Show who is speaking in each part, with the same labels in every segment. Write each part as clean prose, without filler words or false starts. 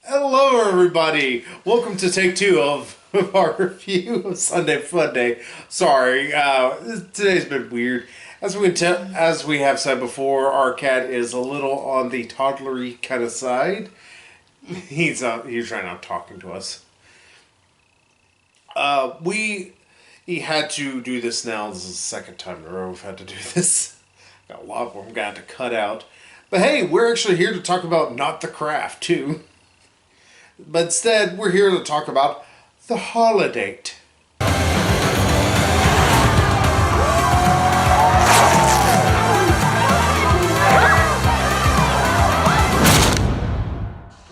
Speaker 1: Hello, everybody. Welcome to take two of our review of Sunday Funday. Sorry, today's been weird. As we have said before, our cat is a little on the toddlery kind of side. He's right now talking to us. We he had to do this now. This is the second time in a row we've had to do this. Got a lot of them got to cut out. But hey, we're actually here to talk about not the craft too. But instead, we're here to talk about the Holidate.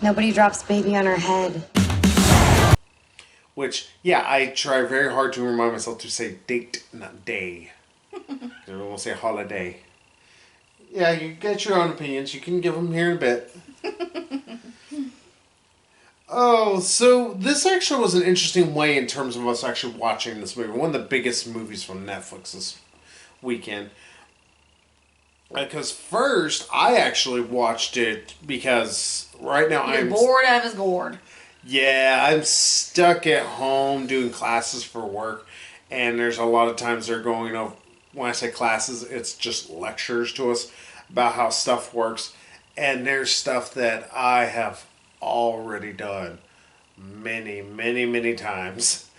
Speaker 2: Nobody drops baby on her head.
Speaker 1: Which, yeah, I try very hard to remind myself to say date, not day. I won't say holiday. Yeah, you get your own opinions. You can give them here in a bit. Oh, so this actually was an interesting way in terms of us actually watching this movie. One of the biggest movies from Netflix this weekend. Because first, I actually watched it because right now
Speaker 3: You're bored out of his gourd.
Speaker 1: Yeah, I'm stuck at home doing classes for work. And there's a lot of times they're going over, when I say classes, it's just lectures to us about how stuff works. And there's stuff that I have already done many times.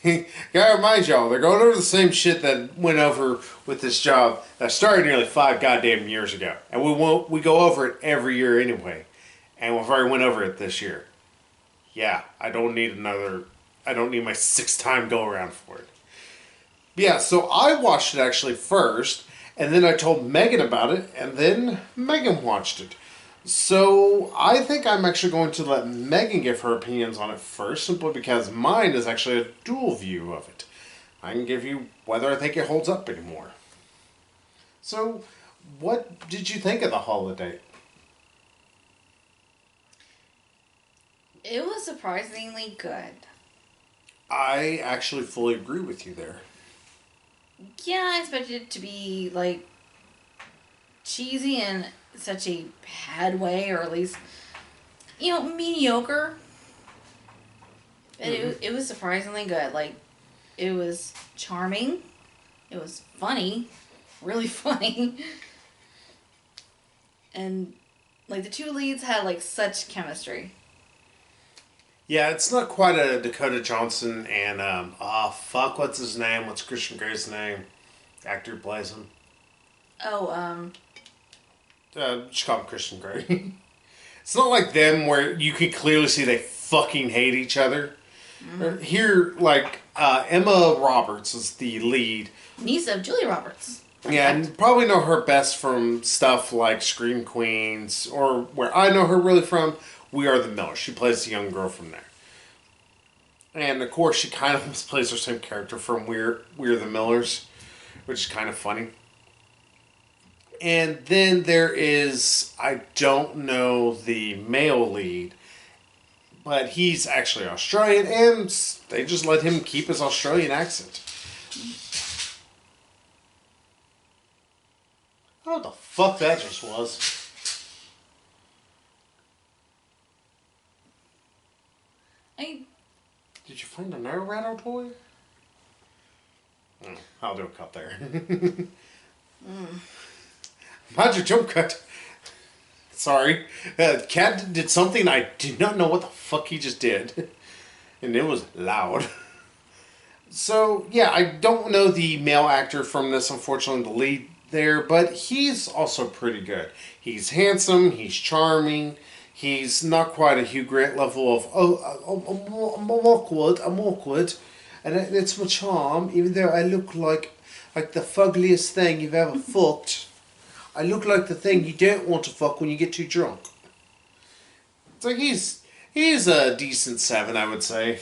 Speaker 1: Gotta remind y'all, they're going over the same shit that went over with this job that started nearly 5 goddamn years ago. And we go over it every year anyway. And we've already went over it this year. Yeah, I don't need my 6th time go around for it. Yeah, so I watched it actually first, and then I told Megan about it, and then Megan watched it. So I think I'm actually going to let Megan give her opinions on it first, simply because mine is actually a dual view of it. I can give you whether I think it holds up anymore. So, what did you think of the Holiday?
Speaker 3: It was surprisingly good.
Speaker 1: I actually fully agree with you there.
Speaker 3: Yeah, I expected it to be like cheesy in such a bad way, or at least mediocre. But it was surprisingly good. Like, it was charming. It was funny, really funny, and like the two leads had like such chemistry.
Speaker 1: Yeah, it's not quite a Dakota Johnson and, what's his name? What's Christian Grey's name? The actor who plays him.
Speaker 3: Oh,
Speaker 1: Just call him Christian Grey. It's not like them where you can clearly see they fucking hate each other. Mm-hmm. Here, like, Emma Roberts is the lead.
Speaker 3: Niece of Julia Roberts.
Speaker 1: Yeah, and probably know her best from stuff like Scream Queens, or where I know her really from, We Are the Millers. She plays the young girl from there. And of course, she kind of plays her same character from We're the Millers, which is kind of funny. And then there is, I don't know the male lead, but he's actually Australian, and they just let him keep his Australian accent. What the fuck that just was? Did you find another rattle toy? Oh, I'll do a cut there. Mind your jump cut. Sorry. Cat did something I do not know what the fuck he just did. And it was loud. So, yeah, I don't know the male actor from this, unfortunately, the lead there, but he's also pretty good. He's handsome, he's charming. He's not quite a Hugh Grant level of, I'm awkward, and it's my charm, even though I look like the fuggliest thing you've ever fucked. I look like the thing you don't want to fuck when you get too drunk. So he's a decent 7, I would say.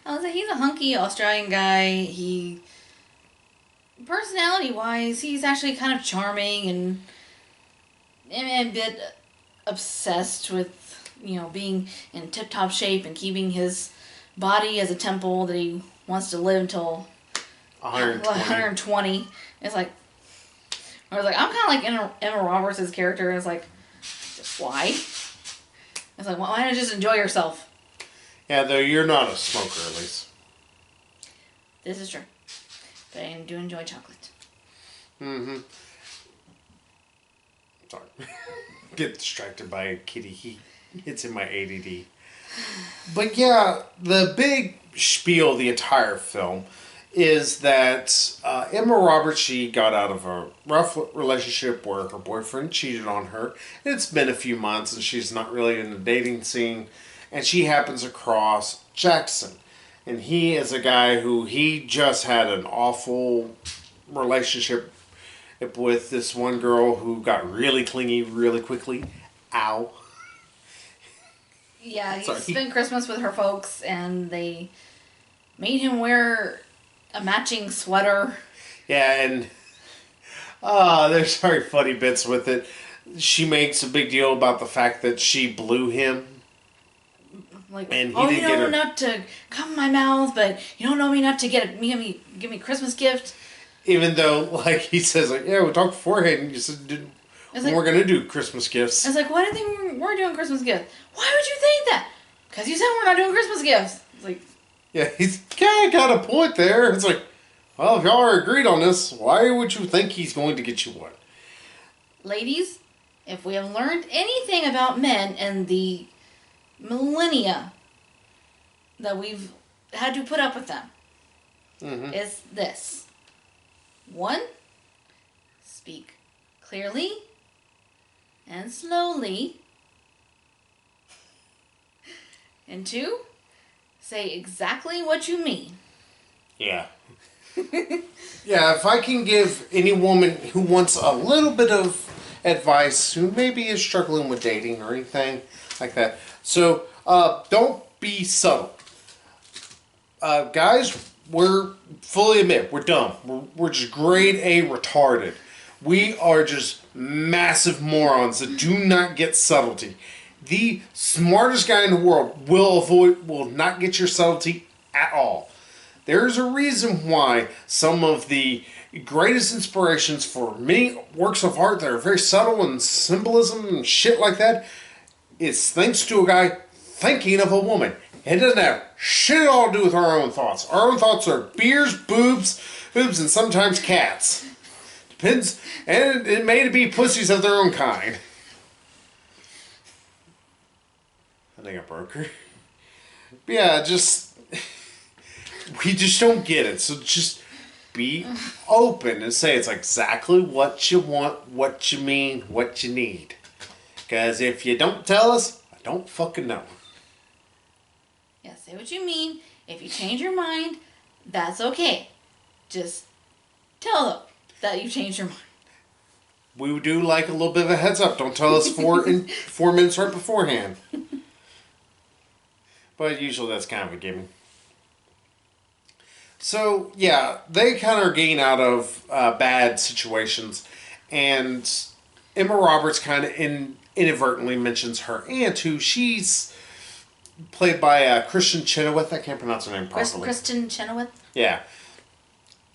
Speaker 3: I was like, he's a hunky Australian guy. Personality-wise, he's actually kind of charming and a bit obsessed with, being in tip-top shape and keeping his body as a temple that he wants to live until 120. It's like, I was like, I'm kind of like Emma Roberts' character. It's like, why? was like, well, why not just enjoy yourself?
Speaker 1: Yeah, though you're not a smoker, at least.
Speaker 3: This is true. But I do enjoy chocolate.
Speaker 1: Mm-hmm. Sorry. Get distracted by a kitty. He hits in my ADD. But yeah, the big spiel of the entire film is that Emma Roberts, she got out of a rough relationship where her boyfriend cheated on her. It's been a few months and she's not really in the dating scene. And she happens across Jackson. And he is a guy who he just had an awful relationship with this one girl who got really clingy really quickly. Ow.
Speaker 3: Yeah, he
Speaker 1: Sorry.
Speaker 3: spent Christmas with her folks, and they made him wear a matching sweater.
Speaker 1: Yeah, and there's very funny bits with it. She makes a big deal about the fact that she blew him.
Speaker 3: Like,
Speaker 1: And he
Speaker 3: oh,
Speaker 1: didn't
Speaker 3: you
Speaker 1: get
Speaker 3: know
Speaker 1: her.
Speaker 3: not to come my mouth, but you don't know me not to give me a Christmas gift.
Speaker 1: Even though, like, he says, like, yeah, we talked beforehand, and you said
Speaker 3: It's like,
Speaker 1: we're going to do Christmas gifts.
Speaker 3: I was like, why didn't they think we're doing Christmas gifts? Why would you think that? Because you said we're not doing Christmas gifts. It's like,
Speaker 1: Yeah, he's kind of got a point there. It's like, well, if y'all are agreed on this, why would you think he's going to get you one?
Speaker 3: ladies, if we have learned anything about men and the millennia that we've had to put up with them, is this. 1, speak clearly and slowly. And 2, say exactly what you mean.
Speaker 1: Yeah. Yeah, if I can give any woman who wants a little bit of advice, who maybe is struggling with dating or anything like that. So, don't be subtle. Guys, we're fully admit, we're dumb. We're just grade A retarded. We are just massive morons that do not get subtlety. The smartest guy in the world will not get your subtlety at all. There's a reason why some of the greatest inspirations for many works of art that are very subtle and symbolism and shit like that is thanks to a guy thinking of a woman. It doesn't have shit at all to do with our own thoughts. Our own thoughts are beers, boobs, and sometimes cats. Depends, and it may be pussies of their own kind. I think I broke her. But yeah, we just don't get it. So just be open and say it's exactly what you want, what you mean, what you need. Because if you don't tell us, I don't fucking know.
Speaker 3: Yeah, say what you mean. If you change your mind, that's okay. Just tell them that you changed your mind.
Speaker 1: We do like a little bit of a heads up. Don't tell us 4 minutes right beforehand. But usually that's kind of a given. So, yeah, they kind of are getting out of bad situations. And Emma Roberts kind of inadvertently mentions her aunt, who she's played by Kristen Chenoweth. I can't pronounce her name properly.
Speaker 3: Kristen Chenoweth?
Speaker 1: Yeah.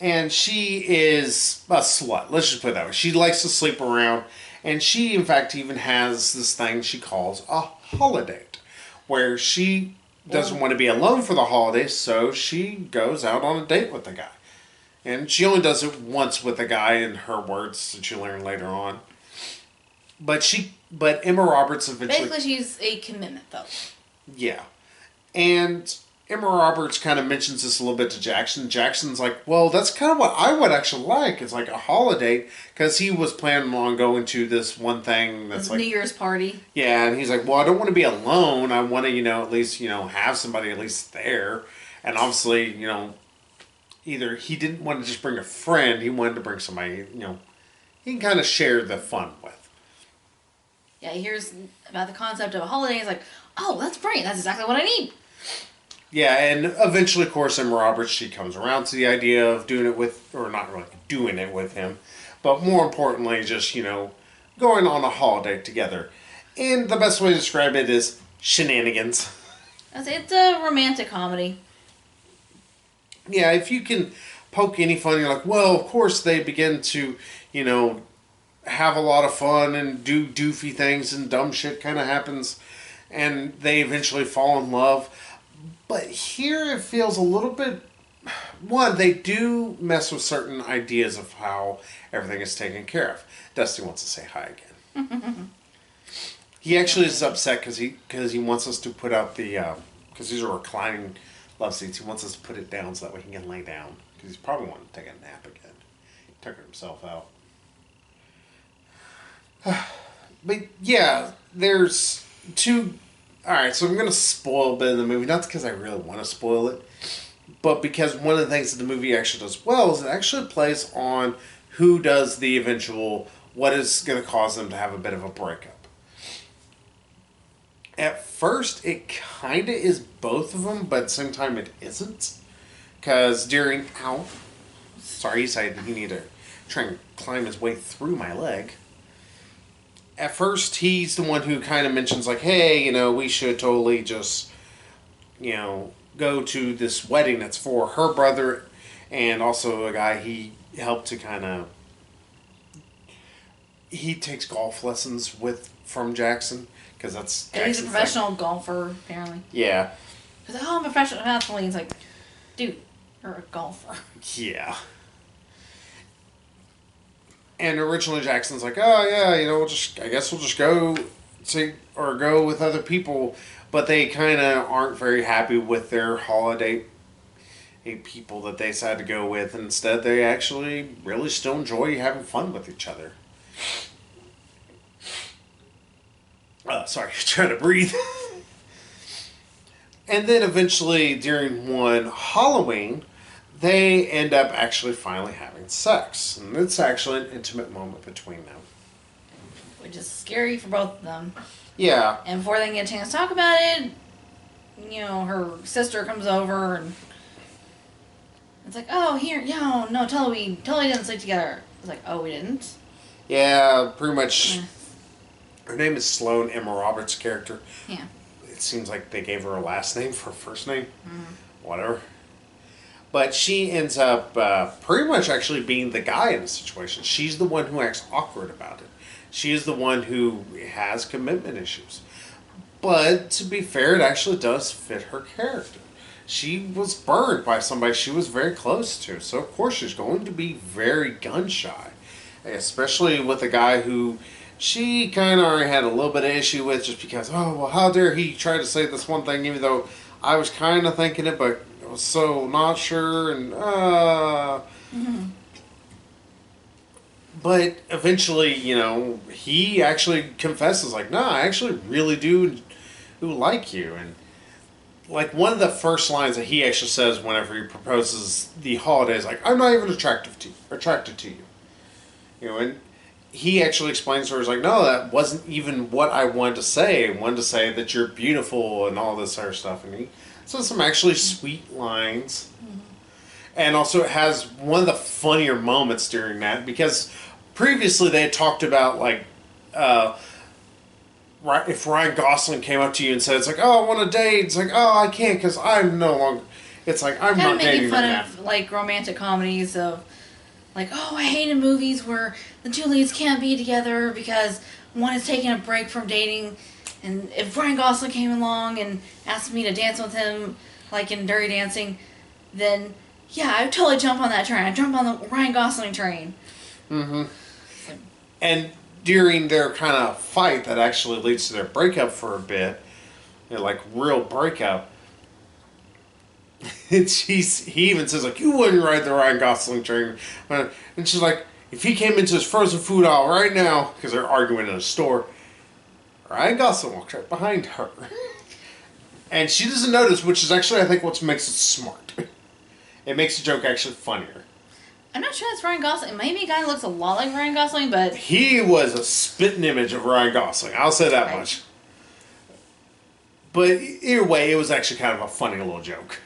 Speaker 1: And she is a slut. Let's just put it that way. She likes to sleep around. And she, in fact, even has this thing she calls a Holidate, where she doesn't want to be alone for the holidays, so she goes out on a date with the guy. And she only does it once with the guy, in her words, that you learn later on. But Emma Roberts eventually...
Speaker 3: Basically, she's a commitment, though.
Speaker 1: Yeah. And Emma Roberts kind of mentions this a little bit to Jackson. Jackson's like, well, that's kind of what I would actually like. It's like a holiday. Because he was planning on going to this one thing that's like...
Speaker 3: New Year's party.
Speaker 1: Yeah, and he's like, well, I don't want to be alone. I want to, at least, have somebody at least there. And obviously, either he didn't want to just bring a friend. He wanted to bring somebody, he can kind of share the fun with.
Speaker 3: Yeah, he hears about the concept of a holiday. He's like, oh, that's great. That's exactly what I need.
Speaker 1: Yeah, and eventually, of course, Emma Roberts, she comes around to the idea of doing it with, or not really doing it with him, but more importantly, just, going on a holiday together. And the best way to describe it is shenanigans.
Speaker 3: I say it's a romantic comedy.
Speaker 1: Yeah, if you can poke any fun, you're like, well, of course they begin to, have a lot of fun and do doofy things and dumb shit kind of happens. and they eventually fall in love. But here it feels a little bit. One, they do mess with certain ideas of how everything is taken care of. Dusty wants to say hi again. He actually is upset because he wants us to put out the because these are reclining love seats. He wants us to put it down so that way he can lay down because he's probably wanting to take a nap again. He took himself out. But yeah, there's two. All right, so I'm gonna spoil a bit of the movie, not because I really want to spoil it, but because one of the things that the movie actually does well is it actually plays on who does the eventual, what is going to cause them to have a bit of a breakup. At first, it kind of is both of them, but at the same time, it isn't. Because during... Ow. Sorry, he said he needed to try and climb his way through my leg. At first, he's the one who kind of mentions, like, hey, you know, we should totally just, you know, go to this wedding that's for her brother and also a guy he helped to kind of... He takes golf lessons from Jackson. Because that's
Speaker 3: and he's a professional golfer, apparently.
Speaker 1: Yeah.
Speaker 3: He's like, oh, I'm a professional athlete. He's like, dude, you're a golfer.
Speaker 1: Yeah. And originally Jackson's like, oh yeah, you know, I guess we'll just go go with other people, but they kind of aren't very happy with their holiday people that they decided to go with. Instead, they actually really still enjoy having fun with each other. Sorry, trying to breathe. And then eventually, during one Halloween, they end up actually finally having sex. And it's actually an intimate moment between them.
Speaker 3: Which is scary for both of them.
Speaker 1: Yeah.
Speaker 3: And before they can get a chance to talk about it, you know, her sister comes over and it's like, oh, here, no, totally didn't sleep together. It's like, oh, we didn't?
Speaker 1: Yeah, pretty much. Her name is Sloane, Emma Roberts' character.
Speaker 3: Yeah.
Speaker 1: It seems like they gave her a last name for a first name. Whatever. But she ends up pretty much actually being the guy in the situation. She's the one who acts awkward about it. She is the one who has commitment issues. But to be fair, it actually does fit her character. She was burned by somebody she was very close to. So of course she's going to be very gun shy. Especially with a guy who she kind of already had a little bit of issue with just because, oh, well, how dare he try to say this one thing even though I was kind of thinking it, but I was so not sure, and, But eventually, you know, he actually confesses, like, no, I actually really do like you, and, like, one of the first lines that he actually says whenever he proposes the holiday is, like, I'm not even attracted to you. You know, and he actually explains to her, he's like, no, that wasn't even what I wanted to say. I wanted to say that you're beautiful and all this other stuff. And he says some actually sweet lines. And also it has one of the funnier moments during that, because previously they had talked about, like, if Ryan Gosling came up to you and said, it's like, oh, I want to date. It's like, oh, I can't because I'm no longer... It's like, I'm not dating right now.
Speaker 3: Kind of making fun of, like, romantic comedies of... Like, oh, I hated movies where the two leads can't be together because one is taking a break from dating. And if Ryan Gosling came along and asked me to dance with him, like in Dirty Dancing, then, yeah, I would totally jump on that train. I'd jump on the Ryan Gosling train.
Speaker 1: Mm-hmm. And during their kind of fight that actually leads to their breakup for a bit, you know, like real breakup, and he even says, like, you wouldn't ride the Ryan Gosling train. And she's like, if he came into his frozen food aisle right now, because they're arguing in a store, Ryan Gosling walks right behind her. And she doesn't notice, which is actually, I think, what makes it smart. It makes the joke actually funnier.
Speaker 3: I'm not sure it's Ryan Gosling. Maybe a guy who looks a lot like Ryan Gosling, but...
Speaker 1: He was a spitting image of Ryan Gosling. I'll say that much. But either way, it was actually kind of a funny little joke.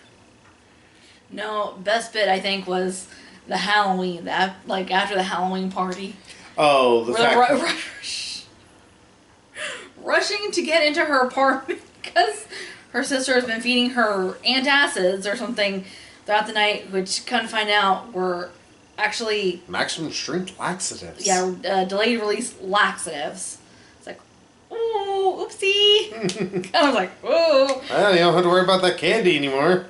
Speaker 3: No, best bit, I think, was the Halloween. Like, after the Halloween party.
Speaker 1: Oh, the fact...
Speaker 3: rushing to get into her apartment because her sister has been feeding her antacids or something throughout the night, which come to find out were actually...
Speaker 1: maximum strength laxatives.
Speaker 3: Yeah, delayed release laxatives. It's like, oh, oopsie. I was like, whoa.
Speaker 1: Well, you don't have to worry about that candy anymore.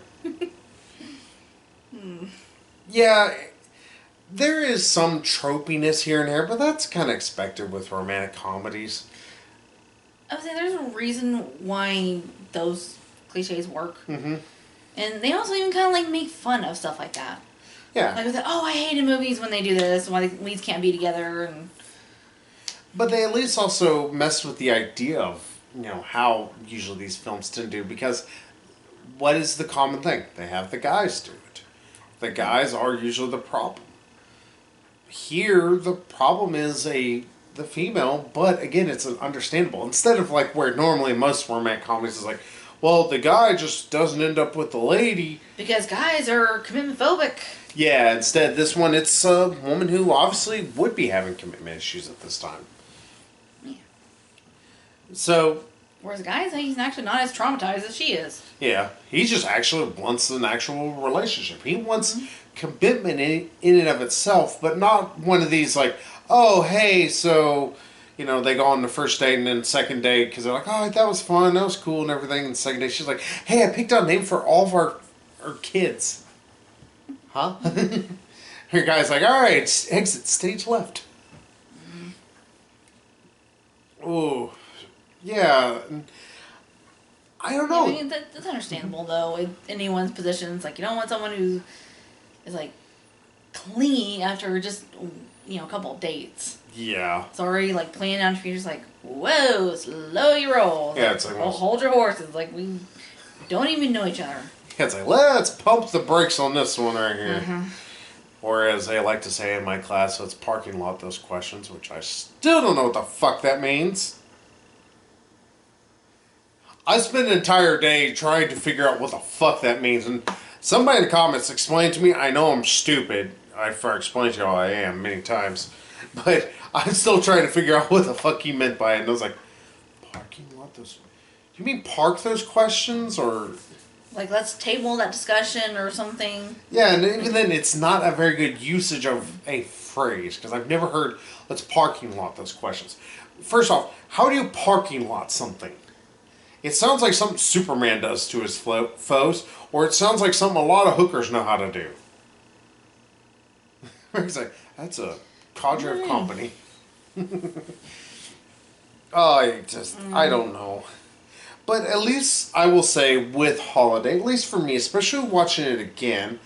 Speaker 1: Yeah, there is some tropiness here and there, but that's kind of expected with romantic comedies.
Speaker 3: I would say there's a reason why those cliches work.
Speaker 1: Mm-hmm.
Speaker 3: And they also even kind of like make fun of stuff like that.
Speaker 1: Yeah.
Speaker 3: Like, oh, I hated movies when they do this, why the leads can't be together. And
Speaker 1: But they at least also mess with the idea of, how usually these films tend to do, because what is the common thing? They have the guys do it. The guys are usually the problem. Here, the problem is the female, but again, it's understandable. Instead of like where normally most romantic comedies is like, well, the guy just doesn't end up with the lady.
Speaker 3: because guys are commitment phobic.
Speaker 1: Yeah, instead, this one, it's a woman who obviously would be having commitment issues at this time.
Speaker 3: Yeah.
Speaker 1: So,
Speaker 3: Whereas guys, he's actually not as traumatized as she is.
Speaker 1: yeah, he just actually wants an actual relationship. He wants commitment in and of itself, but not one of these like, oh, hey, so, they go on the first date and then second date because they're like, oh, that was fun, that was cool and everything. And the second day, she's like, hey, I picked out a name for all of our kids. Huh? Her guy's like, all right, exit stage left. Ooh. Yeah. I don't know.
Speaker 3: Yeah, I mean, that's understandable, though, in anyone's position. It's like, you don't want someone who is, like, clingy after just, a couple of dates.
Speaker 1: Yeah.
Speaker 3: Sorry, like, playing out for you, just like, whoa, slow your roll.
Speaker 1: Yeah, it's like,
Speaker 3: well, hold your horses. Like, we don't even know each other.
Speaker 1: Yeah, it's like, let's pump the brakes on this one right here. Or as they like to say in my class, it's parking lot those questions, which I still don't know what the fuck that means. I spent an entire day trying to figure out what the fuck that means, and somebody in the comments explained to me. I know I'm stupid. I've explained to you all I am many times, but I'm still trying to figure out what the fuck he meant by it. And I was like, parking lot those? Do you mean park those questions, or?
Speaker 3: Like, let's table that discussion or something.
Speaker 1: Yeah, and even then, it's not a very good usage of a phrase, because I've never heard, let's parking lot those questions. First off, how do you parking lot something? It sounds like something Superman does to his foes, or it sounds like something a lot of hookers know how to do. He's like, that's a cadre of company. I don't know. But at least I will say with Holiday, at least for me, especially watching it again,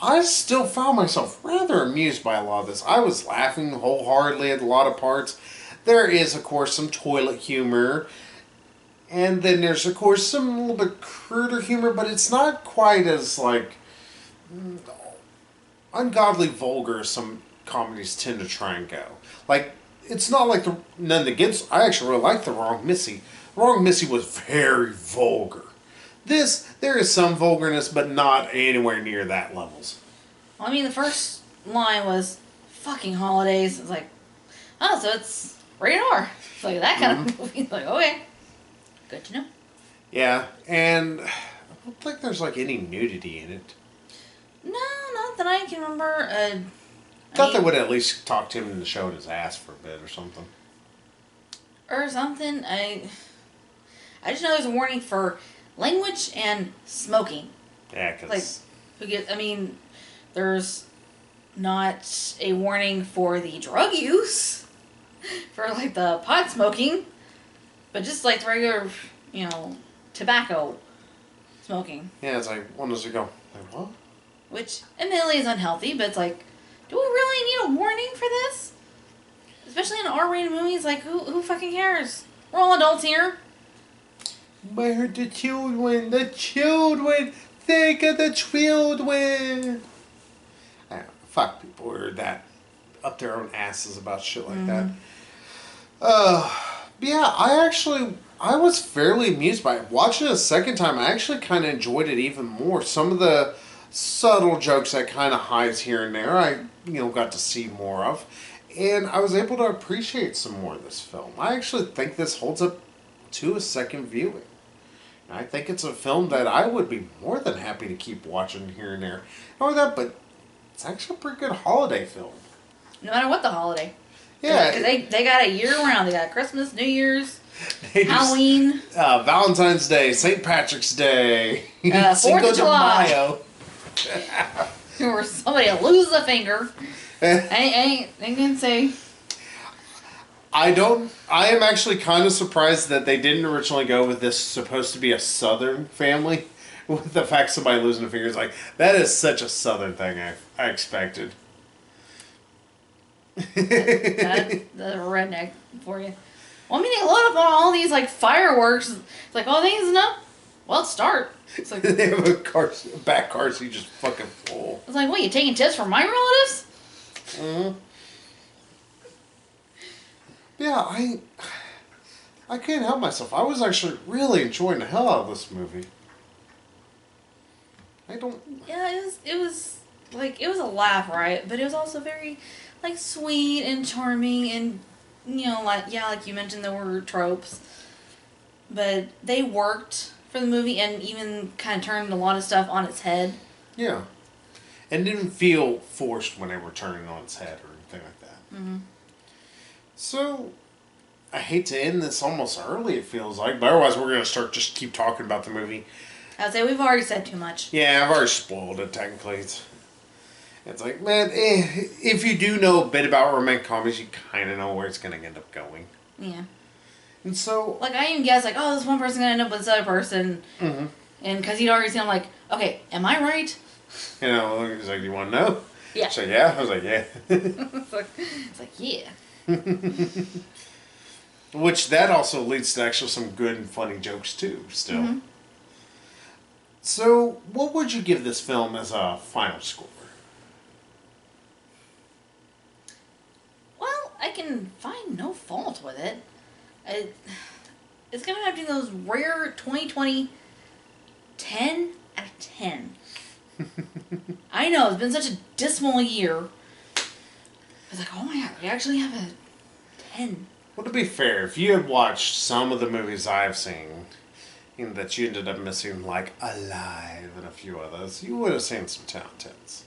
Speaker 1: I still found myself rather amused by a lot of this. I was laughing wholeheartedly at a lot of parts. There is, of course, some toilet humor. And then there's, of course, some a little bit cruder humor, but it's not quite as, like, ungodly vulgar as some comedies tend to try and go. Like, it's not like none against. I actually really like The Wrong Missy. Wrong Missy was very vulgar. There is some vulgarness, but not anywhere near that levels.
Speaker 3: Well, I mean, the first line was fucking holidays. It's like, oh, so it's rated R. It's like that kind of movie. It's like, okay. Good to know.
Speaker 1: Yeah, and I don't think there's like any nudity in it.
Speaker 3: No, not that I can remember.
Speaker 1: Thought they would at least talk to him and show his ass for a bit or something.
Speaker 3: Or something. I just know there's a warning for language and smoking.
Speaker 1: Yeah, because...
Speaker 3: there's not a warning for the drug use, for, like, the pot smoking, but just, like, the regular, tobacco smoking.
Speaker 1: Yeah, it's like, when does it go? Like, what?
Speaker 3: Which, admittedly, is unhealthy, but it's like, do we really need a warning for this? Especially in R-rated movies, like, who fucking cares? We're all adults here.
Speaker 1: Where the children? The children! Think of the children! Fuck people who are that up their own asses about shit like that. Yeah, I was fairly amused by it. Watching it a second time, I actually kind of enjoyed it even more. Some of the subtle jokes that kind of hides here and there, I got to see more of. And I was able to appreciate some more of this film. I actually think this holds up to a second viewing. I think it's a film that I would be more than happy to keep watching here and there. Not only that, but it's actually a pretty good holiday film.
Speaker 3: No matter what the holiday.
Speaker 1: Yeah.
Speaker 3: Because they got it year round. They got Christmas, New Year's.
Speaker 1: They do
Speaker 3: Halloween,
Speaker 1: Valentine's Day, St. Patrick's Day,
Speaker 3: 4th
Speaker 1: Cinco
Speaker 3: of
Speaker 1: de
Speaker 3: July.
Speaker 1: Mayo.
Speaker 3: or somebody will lose a finger. I ain't gonna say.
Speaker 1: I am actually kind of surprised that they didn't originally go with this supposed to be a Southern family. With the fact somebody losing a finger is like, that is such a Southern thing I expected.
Speaker 3: That's the redneck for you. Well, I mean, they load up on all these like fireworks. It's like, oh, things enough. Well, let's start. It's like
Speaker 1: They have a back car seat just fucking full.
Speaker 3: it's like, what? You taking tips from my relatives?
Speaker 1: Mm-hmm. Yeah, I can't help myself. I was actually really enjoying the hell out of this movie. I don't.
Speaker 3: Yeah, it was like it was a laugh, right? But it was also very like sweet and charming, and like like you mentioned, there were tropes, but they worked for the movie and even kind of turned a lot of stuff on its head.
Speaker 1: Yeah. And didn't feel forced when they were turning on its head or anything like that.
Speaker 3: Mm-hmm.
Speaker 1: So, I hate to end this almost early, it feels like, but otherwise we're going to start just keep talking about the movie.
Speaker 3: I'd say we've already said too much.
Speaker 1: Yeah, I've already spoiled it, technically. It's like, man, if you do know a bit about romantic comedies, you kind of know where it's going to end up going.
Speaker 3: Yeah.
Speaker 1: And so...
Speaker 3: Like, I even guessed, like, oh, this one person's going to end up with this other person.
Speaker 1: Mm-hmm.
Speaker 3: And because he'd already seen, I'm like, okay, am I right?
Speaker 1: You know, he's like, do you want to know?
Speaker 3: Yeah.
Speaker 1: So, yeah. I was like, yeah.
Speaker 3: it's like, yeah.
Speaker 1: Which, that also leads to actually some good and funny jokes, too, still.
Speaker 3: Mm-hmm.
Speaker 1: So, what would you give this film as a final score?
Speaker 3: Well, I can find no fault with it. It's going to have to be those rare 2020 10 out of 10. I know, it's been such a dismal year. It's like, oh my god, we actually have a 10.
Speaker 1: Well, to be fair, if you had watched some of the movies I've seen, that you ended up missing, like Alive and a few others, you would have seen some 10 out of 10s.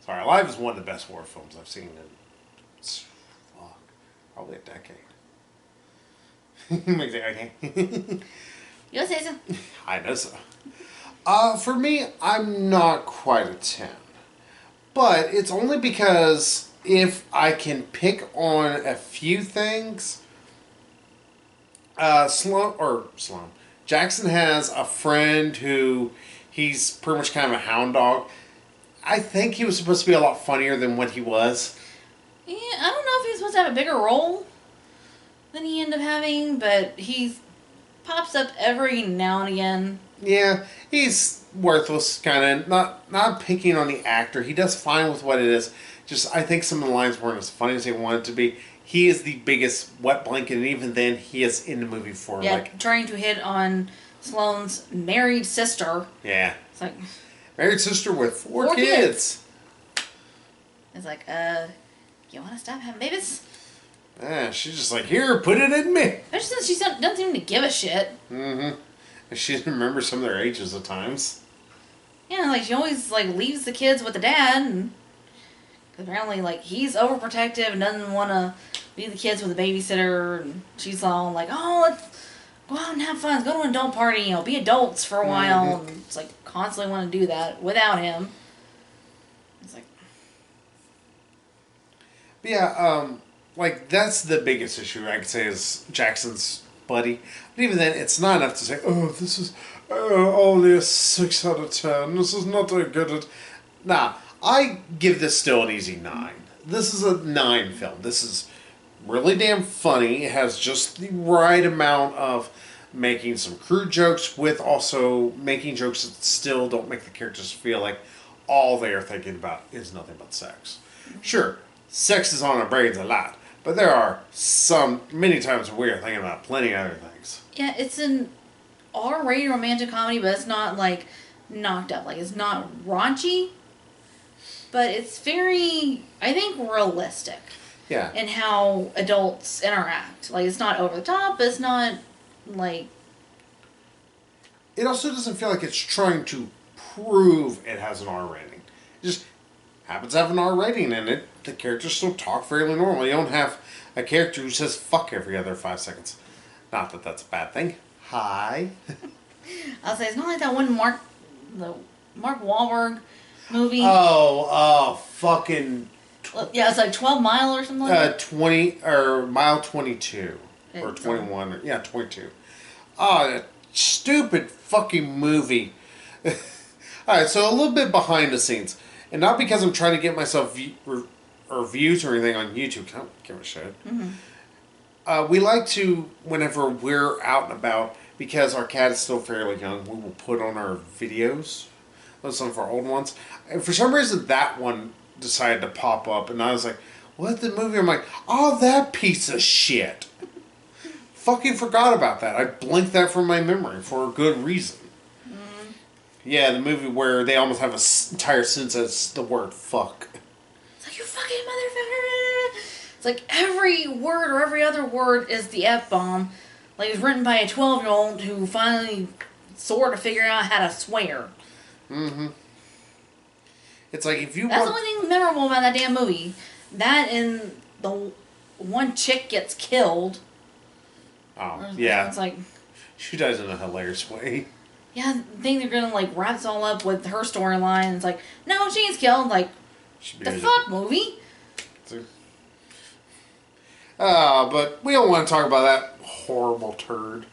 Speaker 1: Sorry, Alive is one of the best horror films I've seen in, probably a decade. Okay.
Speaker 3: You'll say so.
Speaker 1: I know so. For me, I'm not quite a 10. But it's only because if I can pick on a few things, Sloan, Jackson has a friend who he's pretty much kind of a hound dog. I think he was supposed to be a lot funnier than what he was.
Speaker 3: Yeah, I don't know if he's supposed to have a bigger role than he ended up having, but he pops up every now and again.
Speaker 1: Yeah, he's worthless, kind of. Not picking on the actor. He does fine with what it is. Just, I think some of the lines weren't as funny as they wanted to be. He is the biggest wet blanket, and even then, he is in the movie for,
Speaker 3: trying to hit on Sloane's married sister.
Speaker 1: Yeah.
Speaker 3: It's like...
Speaker 1: Married sister with four kids.
Speaker 3: It's like, you want to stop having babies?
Speaker 1: Yeah, she's just like, here, put it in me.
Speaker 3: Especially since she doesn't seem to give a shit.
Speaker 1: Mm-hmm. And she didn't remember some of their ages at times.
Speaker 3: Yeah, like, she always, like, leaves the kids with the dad, and... apparently, like, he's overprotective and doesn't want to leave the kids with a babysitter, and she's all like, oh, let's go out and have fun, let's go to an adult party, be adults for a while, and it's like, constantly want to do that without him. It's like...
Speaker 1: But yeah, like, that's the biggest issue, I could say, is Jackson's buddy. But even then, it's not enough to say, oh, this is only a 6 out of 10. This is not a good... Nah, I give this still an easy 9. This is a 9 film. This is really damn funny. It has just the right amount of making some crude jokes with also making jokes that still don't make the characters feel like all they are thinking about is nothing but sex. Sure, sex is on our brains a lot, but there are many times we are thinking about plenty of other things.
Speaker 3: Yeah, it's an R-rated romantic comedy, but it's not, like, knocked up. Like, it's not raunchy, but it's very, I think, realistic.
Speaker 1: Yeah.
Speaker 3: In how adults interact. Like, it's not over the top, but it's not, like...
Speaker 1: It also doesn't feel like it's trying to prove it has an R rating. It just happens to have an R rating in it. The characters still talk fairly normal. You don't have a character who says fuck every other 5 seconds. Not that that's a bad thing. Hi.
Speaker 3: I'll say it's not like that one the Mark Wahlberg movie.
Speaker 1: Fucking
Speaker 3: Yeah, it's like 12 Mile or something like that.
Speaker 1: 20 or mile 22 or 21 or 22. Oh, that stupid fucking movie. All right, so a little bit behind the scenes, and not because I'm trying to get myself views or anything on YouTube. I don't give a shit. We like to, whenever we're out and about, because our cat is still fairly young, we will put on our videos, some of our old ones. And for some reason, that one decided to pop up, and I was like, "What the movie?" I'm like, "Oh, that piece of shit." Fucking forgot about that. I blinked that from my memory for a good reason. Yeah, the movie where they almost have an entire sentence as the word "fuck."
Speaker 3: It's like, you fucking motherfucker. It's like every word or every other word is the F-bomb. Like it was written by a 12-year-old who finally sort of figured out how to swear.
Speaker 1: It's like if you
Speaker 3: That's
Speaker 1: want...
Speaker 3: the only thing memorable about that damn movie. That and the one chick gets killed.
Speaker 1: Oh, yeah.
Speaker 3: It's like...
Speaker 1: She dies in a hilarious way.
Speaker 3: Yeah, I think they're gonna like wrap it all up with her storyline. It's like, no, she ain't killed. Like, the fuck movie?
Speaker 1: But we don't want to talk about that horrible turd.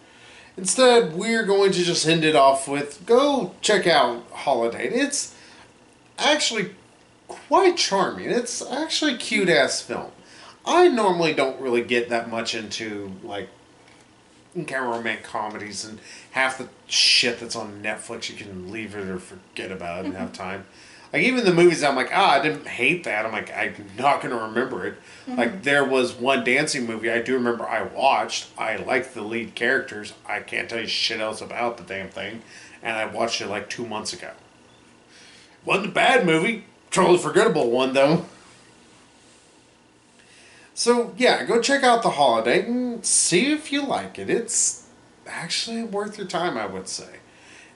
Speaker 1: Instead, we're going to just end it off with, go check out Holidate. It's actually quite charming. It's actually a cute-ass film. I normally don't really get that much into, like, kind of romantic comedies, and half the shit that's on Netflix you can leave it or forget about it and have time. Like, even the movies I'm like, I didn't hate that. I'm like, I'm not going to remember it. Like, there was one dancing movie I do remember I watched. I liked the lead characters. I can't tell you shit else about the damn thing. And I watched it like 2 months ago. Wasn't a bad movie. Totally forgettable one, though. So, yeah, go check out The Holiday and see if you like it. It's actually worth your time, I would say.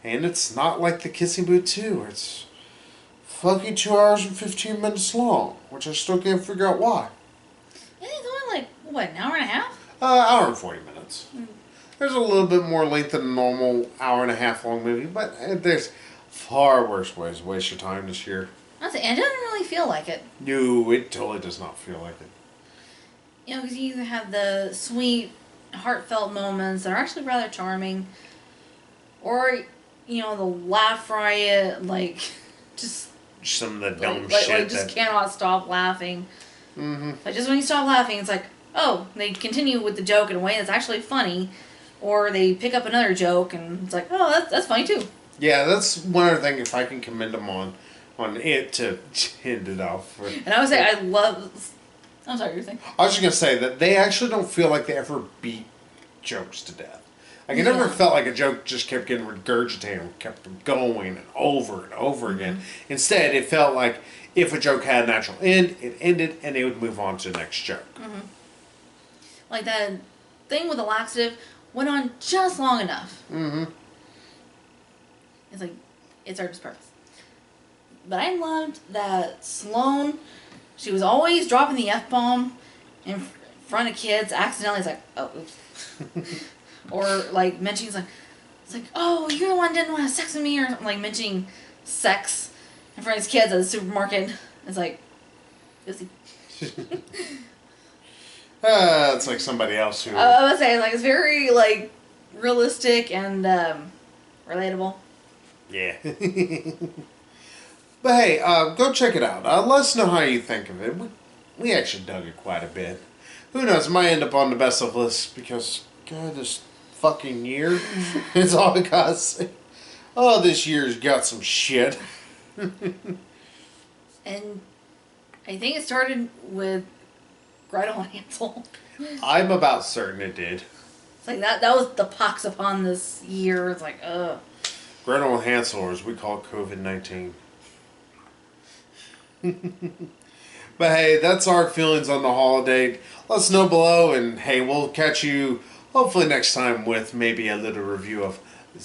Speaker 1: And it's not like The Kissing Booth 2. It's fucking 2 hours and 15 minutes long, which I still can't figure out why.
Speaker 3: Yeah, it's only like, what, an hour and a half?
Speaker 1: Hour and 40 minutes. There's a little bit more length than a normal hour and a half long movie, but there's far worse ways to waste your time this year.
Speaker 3: It doesn't really feel like it.
Speaker 1: No, it totally does not feel like it.
Speaker 3: You know, because you either have the sweet, heartfelt moments that are actually rather charming, or, you know, the laugh riot, like, just...
Speaker 1: Some of the dumb
Speaker 3: like,
Speaker 1: shit
Speaker 3: like, just cannot stop laughing. Like, just when you stop laughing, it's like, oh, they continue with the joke in a way that's actually funny, or they pick up another joke, and it's like, oh, that's funny too.
Speaker 1: Yeah, that's one other thing, if I can commend them on it to end it off.
Speaker 3: And I would say I love... I'm sorry, you're saying?
Speaker 1: I was just going to say that they actually don't feel like they ever beat jokes to death. Like, it never felt like a joke just kept getting regurgitated and kept going and over again. Instead, it felt like if a joke had a natural end, it ended and they would move on to the next joke.
Speaker 3: Like that thing with the laxative went on just long enough. It's like, it served its purpose. But I loved that Sloane, she was always dropping the F-bomb in front of kids accidentally. It's like, oh, oops. Or like mentioning, it's like, oh, you're the one who didn't want to have sex with me, or something, like mentioning sex in front of his kids at the supermarket. It's like, it's
Speaker 1: It's like somebody else who...
Speaker 3: I would say, like, it's very, like, realistic and relatable.
Speaker 1: Yeah. But hey, go check it out. Let us know how you think of it. We actually dug it quite a bit. Who knows, it might end up on the best of list because, God, this fucking year, it's all I gotta say. Oh, this year's got some shit.
Speaker 3: And I think it started with Gretel and Hansel.
Speaker 1: I'm about certain it did.
Speaker 3: It's like that was the pox upon this year. It's like, ugh.
Speaker 1: Gretel and Hansel, or as we call it, COVID-19. But hey, that's our feelings on the holiday. Let us know below, and hey, we'll catch you hopefully next time with maybe a little review of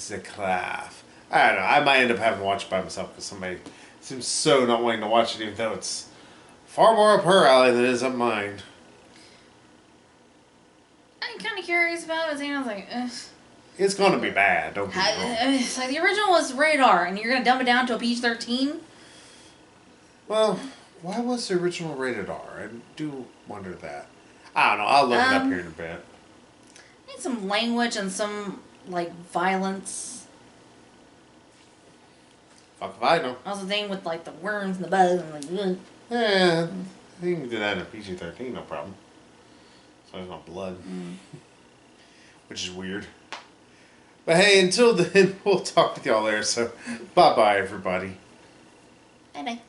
Speaker 1: The Craft. I don't know, I might end up having to watch it by myself because somebody seems so not wanting to watch it, even though it's far more up her alley than it is up mine.
Speaker 3: I I'm kind of curious about it. I was like, ugh.
Speaker 1: It's gonna be bad. Don't be wrong.
Speaker 3: It's like the original was rated R, and you're gonna dumb it down to a PG-13.
Speaker 1: Well, why was the original rated R? I do wonder that. I don't know. I'll look it up here in a bit.
Speaker 3: Need some language and some like violence.
Speaker 1: Fuck if I know.
Speaker 3: Also, thing with like the worms and the bugs and like. Ugh.
Speaker 1: Yeah, you can do that in a PG-13, no problem. So there's no blood, which is weird. But hey, until then, we'll talk with y'all there. So, bye-bye, everybody.
Speaker 3: Bye bye.